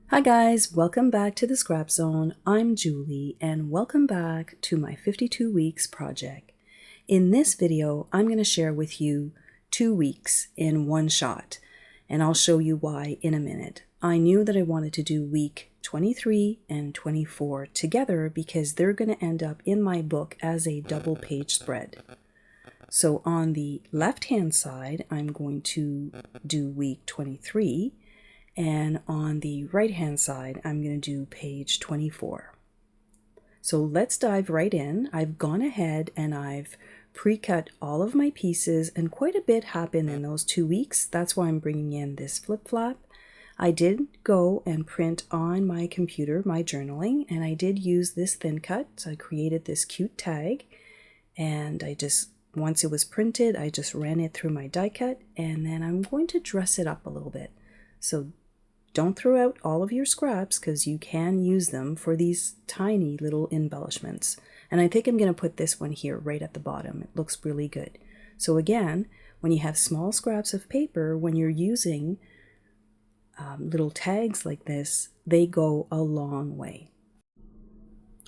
Hi guys, welcome back to the Scrap Zone. I'm Julie and welcome back to my 52 weeks project. In this video, I'm going to share with you 2 weeks in one shot, and I'll show you why in a minute. I knew that I wanted to do week 23 and 24 together because they're going to end up in my book as a double page spread. So on the left hand side, I'm going to do week 23. And on the right hand side, I'm going to do page 24. So let's dive right in. I've gone ahead and I've pre-cut all of my pieces, and quite a bit happened in those 2 weeks. That's why I'm bringing in this flip flap. I did go and print on my computer my journaling, and I did use this thin cut. So I created this cute tag, and once it was printed, I just ran it through my die cut, and then I'm going to dress it up a little bit. So don't throw out all of your scraps because you can use them for these tiny little embellishments. And I think I'm going to put this one here right at the bottom. It looks really good. So again, when you have small scraps of paper, when you're using little tags like this, they go a long way.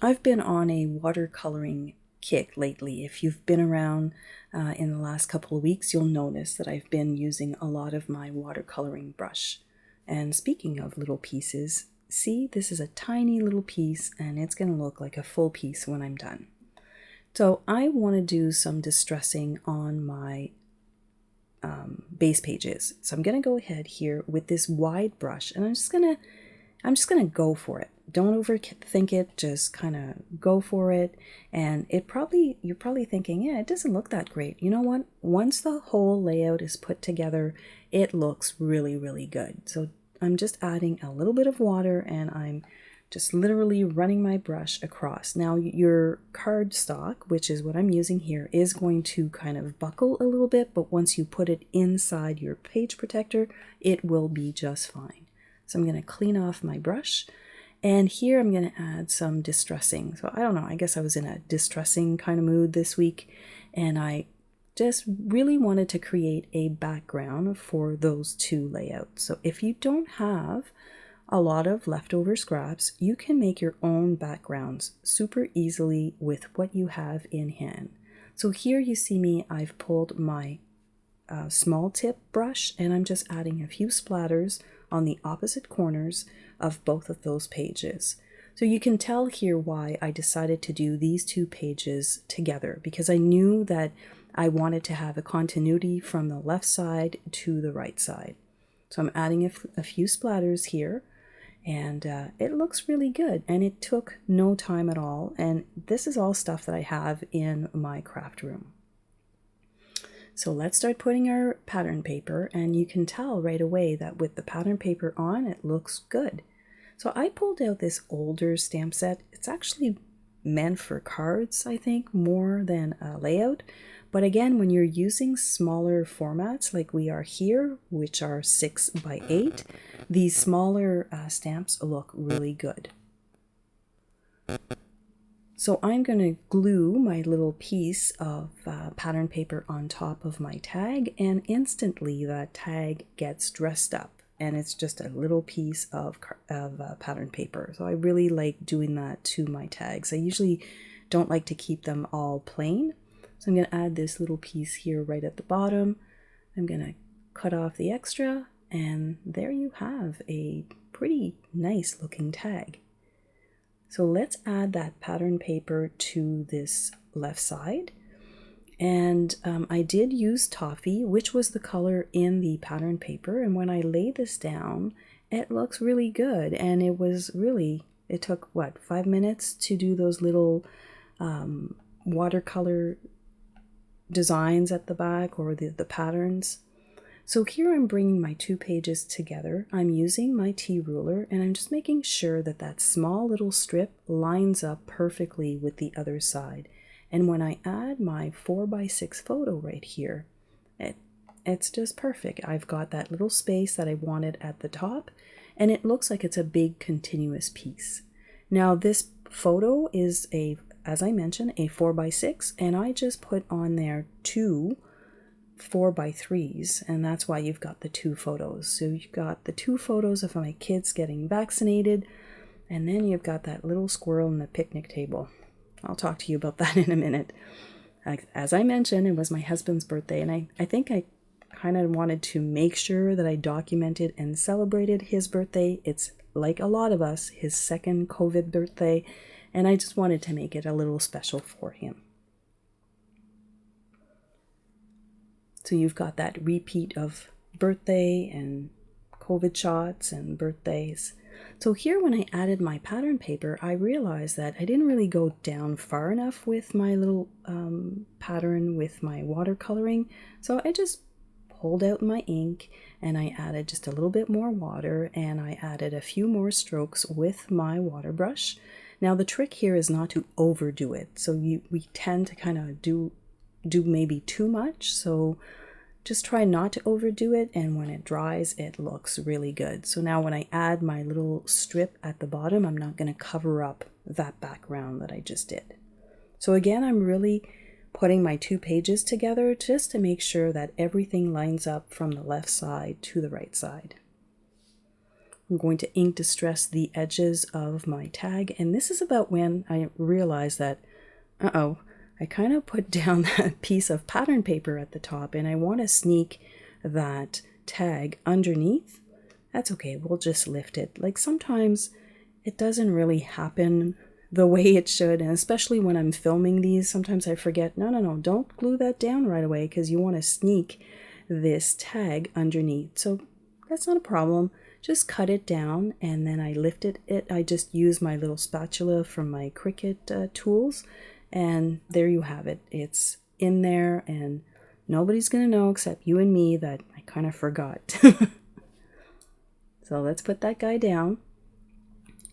I've been on a watercoloring kick lately. If you've been around in the last couple of weeks, you'll notice that I've been using a lot of my watercoloring brush. And speaking of little pieces, see, this is a tiny little piece and it's going to look like a full piece when I'm done. So I want to do some distressing on my base pages. So I'm going to go ahead here with this wide brush, and I'm just going to go for it. Don't overthink it, just kind of go for it. And you're probably thinking, yeah, it doesn't look that great. You know what? Once the whole layout is put together, it looks really, really good. So I'm just adding a little bit of water, and I'm just literally running my brush across. Now your cardstock, which is what I'm using here, is going to kind of buckle a little bit, but once you put it inside your page protector, it will be just fine. So I'm going to clean off my brush, and here I'm going to add some distressing. So I don't know, I guess I was in a distressing kind of mood this week, and I just really wanted to create a background for those two layouts. So if you don't have a lot of leftover scraps, you can make your own backgrounds super easily with what you have in hand. So here you see me, I've pulled my small tip brush, and I'm just adding a few splatters on the opposite corners of both of those pages. So you can tell here why I decided to do these two pages together, because I knew that I wanted to have a continuity from the left side to the right side. So I'm adding a few splatters here, and it looks really good, and it took no time at all. And this is all stuff that I have in my craft room. So let's start putting our pattern paper, and you can tell right away that with the pattern paper on, it looks good. So I pulled out this older stamp set. It's actually meant for cards, I think, more than a layout. But again, when you're using smaller formats like we are here, which are 6 by 8, these smaller stamps look really good. So I'm going to glue my little piece of pattern paper on top of my tag, and instantly that tag gets dressed up, and it's just a little piece of pattern paper. So I really like doing that to my tags. I usually don't like to keep them all plain. So I'm going to add this little piece here right at the bottom. I'm going to cut off the extra, and there you have a pretty nice looking tag. So let's add that pattern paper to this left side. And I did use toffee, which was the color in the pattern paper. And when I lay this down, it looks really good. And it took, what, 5 minutes to do those little watercolor designs at the back, or the patterns. So here I'm bringing my 2 pages together. I'm using my T-ruler, and I'm just making sure that that small little strip lines up perfectly with the other side. And when I add my 4x6 photo right here, it's just perfect. I've got that little space that I wanted at the top, and it looks like it's a big continuous piece. Now this photo is as I mentioned, a 4x6, and I just put on there 2 4x3s, and that's why you've got the two photos. So you've got the two photos of my kids getting vaccinated, and then you've got that little squirrel and the picnic table. I'll talk to you about that in a minute. As I mentioned, it was my husband's birthday, and I think I kind of wanted to make sure that I documented and celebrated his birthday. It's, like a lot of us, his second COVID birthday, and I just wanted to make it a little special for him. So you've got that repeat of birthday and COVID shots and birthdays. So here, when I added my pattern paper, I realized that I didn't really go down far enough with my little pattern with my watercoloring. So I just pulled out my ink and I added just a little bit more water, and I added a few more strokes with my water brush. Now the trick here is not to overdo it. So we tend to kind of do maybe too much. So just try not to overdo it, and when it dries, it looks really good. So now when I add my little strip at the bottom, I'm not going to cover up that background that I just did. So again, I'm really putting my two pages together just to make sure that everything lines up from the left side to the right side. I'm going to ink distress the edges of my tag, and this is about when I realized that, I kind of put down that piece of pattern paper at the top, and I want to sneak that tag underneath. That's okay, we'll just lift it. Like, sometimes it doesn't really happen the way it should, and especially when I'm filming these, sometimes I forget, no, don't glue that down right away, because you want to sneak this tag underneath. So that's not a problem. Just cut it down, and then I lifted it. I just use my little spatula from my Cricut tools, and there you have it. It's in there, and nobody's going to know except you and me that I kind of forgot. So let's put that guy down,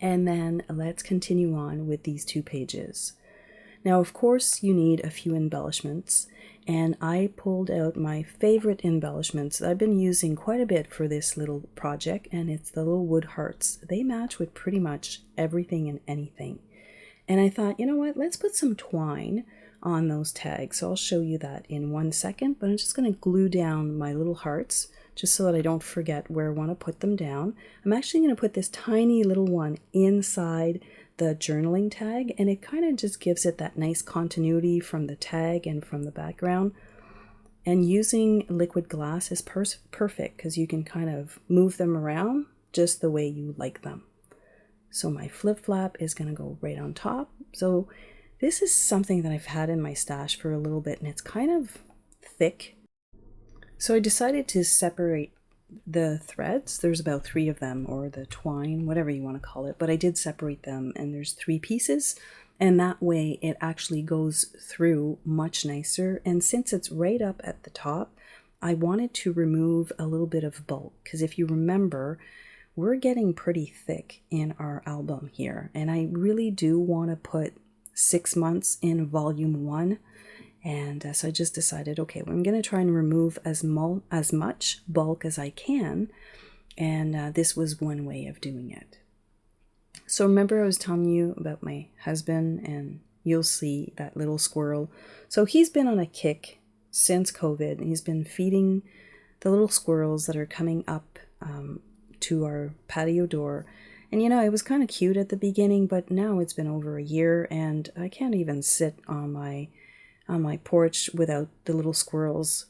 and then let's continue on with these two pages. Now, of course, you need a few embellishments, and I pulled out my favorite embellishments that I've been using quite a bit for this little project, and it's the little wood hearts. They match with pretty much everything and anything. And I thought, you know what, let's put some twine on those tags. So I'll show you that in 1 second, but I'm just going to glue down my little hearts just so that I don't forget where I want to put them down. I'm actually going to put this tiny little one inside the journaling tag, and it kind of just gives it that nice continuity from the tag and from the background. And using liquid glass is perfect because you can kind of move them around just the way you like them. So my flip flap is going to go right on top. So this is something that I've had in my stash for a little bit, and it's kind of thick. So I decided to separate the threads. There's about 3 of them, or the twine, whatever you want to call it, but I did separate them, and there's 3 pieces, and that way it actually goes through much nicer. And since it's right up at the top, I wanted to remove a little bit of bulk, because if you remember, we're getting pretty thick in our album here, and I really do want to put 6 months in volume 1. And so I just decided, okay, well, I'm going to try and remove as much bulk as I can, and this was one way of doing it. So remember I was telling you about my husband, and you'll see that little squirrel. So he's been on a kick since COVID, and he's been feeding the little squirrels that are coming up to our patio door. And you know, it was kind of cute at the beginning, but now it's been over a year, and I can't even sit on my porch without the little squirrels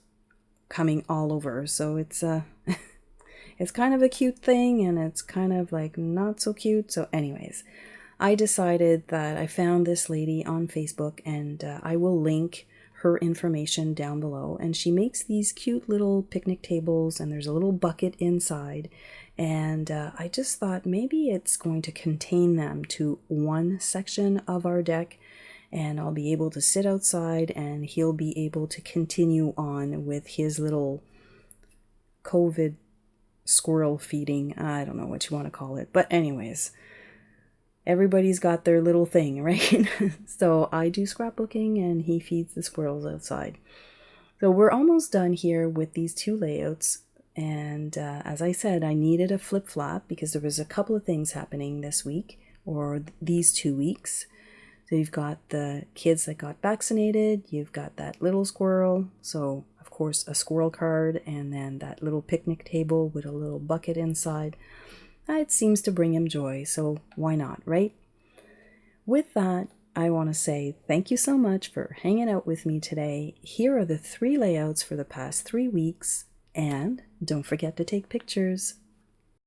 coming all over. So it's it's kind of a cute thing, and it's kind of like not so cute. So anyways, I decided that I found this lady on Facebook, and I will link her information down below. And she makes these cute little picnic tables, and there's a little bucket inside. And I just thought maybe it's going to contain them to one section of our deck, and I'll be able to sit outside, and he'll be able to continue on with his little COVID squirrel feeding. I don't know what you want to call it, but anyways, everybody's got their little thing, right? So I do scrapbooking, and he feeds the squirrels outside. So we're almost done here with these 2 layouts. And as I said, I needed a flip flap because there was a couple of things happening this week, or these 2 weeks. So you've got the kids that got vaccinated, you've got that little squirrel. So a of course, a squirrel card and then that little picnic table with a little bucket inside. It seems to bring him joy, so why not, right? With that, I want to say thank you so much for hanging out with me today. Here are the 3 layouts for the past 3 weeks, and don't forget to take pictures.